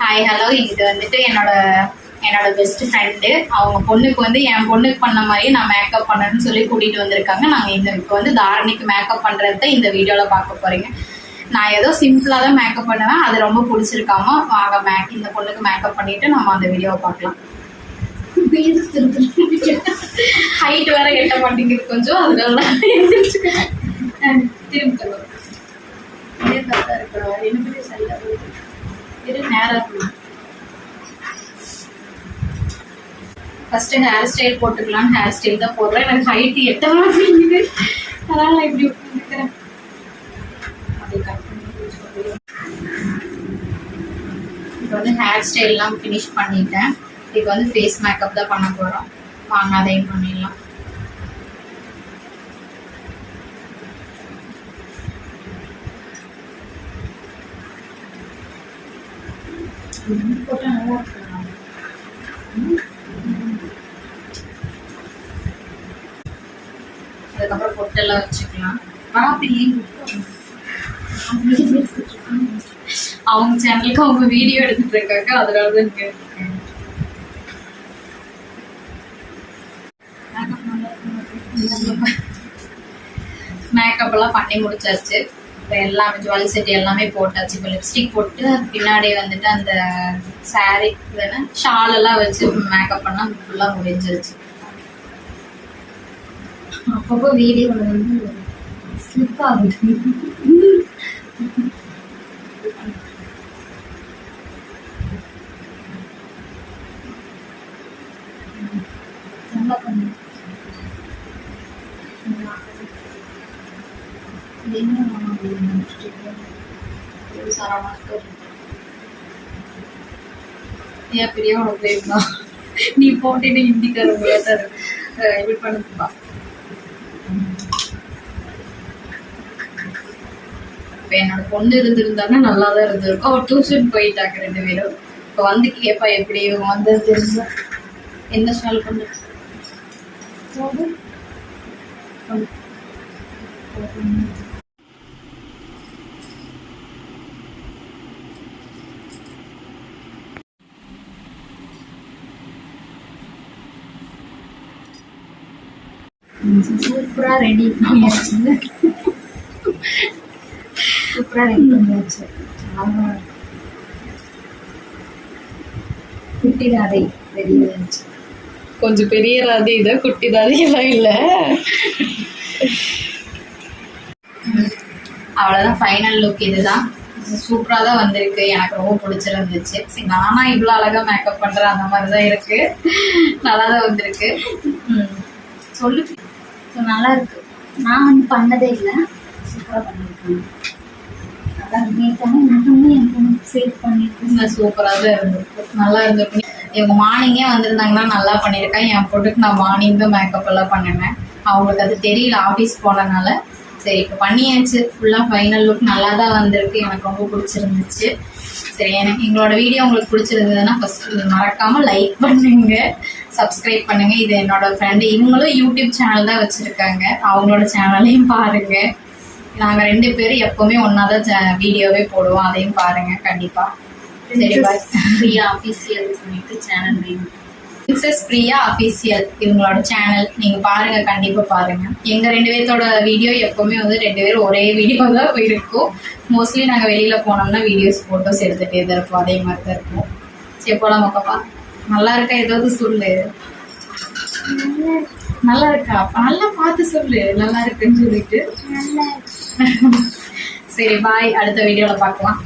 Hi hello. இது வந்துட்டு என்னோட பெஸ்ட் ஃப்ரெண்டு. அவங்க பொண்ணுக்கு வந்து என் பொண்ணுக்கு பண்ண மாதிரியே நான் மேக்கப் பண்ணணும்னு சொல்லி கூட்டிகிட்டு வந்திருக்காங்க. நாங்கள் இப்போ வந்து தாரணிக்கு மேக்கப் பண்ணுறத இந்த வீடியோவில் பார்க்க போகிறீங்க. நான் ஏதோ சிம்பிளாக தான் மேக்கப் பண்ணுவேன். அது ரொம்ப பிடிச்சிருக்காம வாங்க இந்த பொண்ணுக்கு மேக்கப் பண்ணிவிட்டு நம்ம அந்த வீடியோவை பார்க்கலாம். ஹைட் வேற எட்ட மாட்டேங்குது கொஞ்சம், அதனால திரும்ப தருவோம். இருக்கணும் எனக்கு சரியா இது நேரம். ஃபர்ஸ்ட் ஹேர் ஸ்டைல் போட்டுக்கலாம். ஹேர் ஸ்டைல் தான் போடுறேன். எனக்கு ஹைட் எட்ட மாட்டேங்குது, அதனால நான் இப்படி உட்காந்துக்கிறேன். இப்போ வந்து ஹேர் ஸ்டைல்லாம் ஃபினிஷ் பண்ணிட்டேன். இப்போ வந்து ஃபேஸ் மேக்கப் தான் பண்ண போகிறோம். வாங்க அதையும் பண்ணிடலாம். போட்டால் நல்லா இருக்கலாம். அதுக்கப்புறம் பொட்டெல்லாம் வச்சுக்கலாம். அவங்க சேனலுக்கு அவங்க வீடியோ எடுத்துட்டு இருக்காங்க, அதனால தான் கேட்டிருக்கேன். மேக்கப் எல்லாம் பண்ணி முடிச்சாச்சு. இப்போ எல்லாமே ஜுவல் செட் எல்லாமே போட்டாச்சு. இப்போ லிப்ஸ்டிக் போட்டு பின்னாடி வந்துட்டு அந்த சாரீ இல்லைன்னா ஷால் எல்லாம் வச்சு மேக்கப் பண்ணால் ஃபுல்லாக முடிஞ்சிருச்சு. அப்பப்போ வீடியோவில் வந்து ஸ்லிப் ஆகுது. நல்லா பண்ணு. நீ போட்டு ஹிந்திக்காரங்க எப்படி பண்ணுப்பா. இப்போ என்னோட பொண்ணு இருந்திருந்தாங்கன்னா நல்லா தான் இருந்திருக்கும். அவள் டியூஷன் போயிட்டாங்க 2 பேரும். இப்போ வந்து கேட்பா எப்படி இவங்க வந்து தெரிஞ்சா என்ன ஸ்மெல் பண்ணு. சூப்பராக ரெடி பண்ணியாச்சு. சூப்பராக ரெடி பண்ணியாச்சு. குட்டி ராதை ரெடி ஆயிடுச்சு. கொஞ்சம் பெரிய ராதை இதை, குட்டி ராதையெல்லாம் இல்லை. அவ்வளோதான், ஃபைனல் லுக் இதுதான். சூப்பராக தான் வந்திருக்கு. எனக்கு ரொம்ப பிடிச்சிருந்துச்சு. சரி, நானா இவ்வளோ அழகாக மேக்கப் பண்ணுறேன் அந்த மாதிரி தான் இருக்கு. நல்லா தான் வந்திருக்கு. சொல்லு. நல்லா இருக்கு. நான் வந்து பண்ணதே இல்லை. சூப்பராக பண்ணியிருக்கேன். சூப்பராக தான் இருந்திருக்கு. நல்லா இருந்திருக்கு. இவங்க மார்னிங்கே வந்திருந்தாங்கன்னா நல்லா பண்ணியிருக்கேன். என் பொண்ணுக்கு நான் மார்னிங் தான் மேக்கப் எல்லாம் பண்ணினேன். அவங்களுக்கு அது தெரியல ஆஃபீஸ் போனதுனால. சரி, இப்போ பண்ணியாச்சு. ஃபுல்லாக ஃபைனல் லுக் நல்லா தான் வந்திருக்கு. எனக்கு ரொம்ப பிடிச்சிருந்துச்சு. சரி, எனக்கு எங்களோட வீடியோ உங்களுக்கு பிடிச்சிருந்ததுன்னா ஃபஸ்ட்டு மறக்காமல் லைக் பண்ணுங்க, சப்ஸ்கிரைப் பண்ணுங்கள். இது என்னோட ஃப்ரெண்டு, இவங்களும் யூடியூப் சேனல் தான் வச்சுருக்காங்க. அவங்களோட சேனலையும் பாருங்கள். நாங்கள் 2 பேரும் எப்போவுமே ஒன்றா தான் வீடியோவே போடுவோம். அதையும் பாருங்கள் கண்டிப்பாக. சரி, பாய். பிரியா அஃபீஷியல் சொல்லிட்டு சேனல் வேணும். பிரின்சஸ் பிரியா அஃபீஷியல் இவங்களோட சேனல் நீங்கள் பாருங்கள், கண்டிப்பாக பாருங்கள். எங்கள் 2 பேர்த்தோட வீடியோ எப்போவுமே வந்து 2 பேரும் ஒரே வீடியோ தான் இருக்கும். மோஸ்ட்லி நாங்கள் வெளியில் போனோம்னா வீடியோஸ் ஃபோட்டோஸ் எடுத்துகிட்டே தான் இருப்போம். அதே மாதிரி தான் இருக்கும். சரி, போகலாம் மக்கப்பா. நல்லா இருக்கா? ஏதாவது சொல்லு. நல்லா இருக்கா? நல்லா பார்த்து சொல்லு நல்லா இருக்குன்னு சொல்லிட்டு. சரி, பாய். அடுத்த வீடியோவில் பார்க்கலாம்.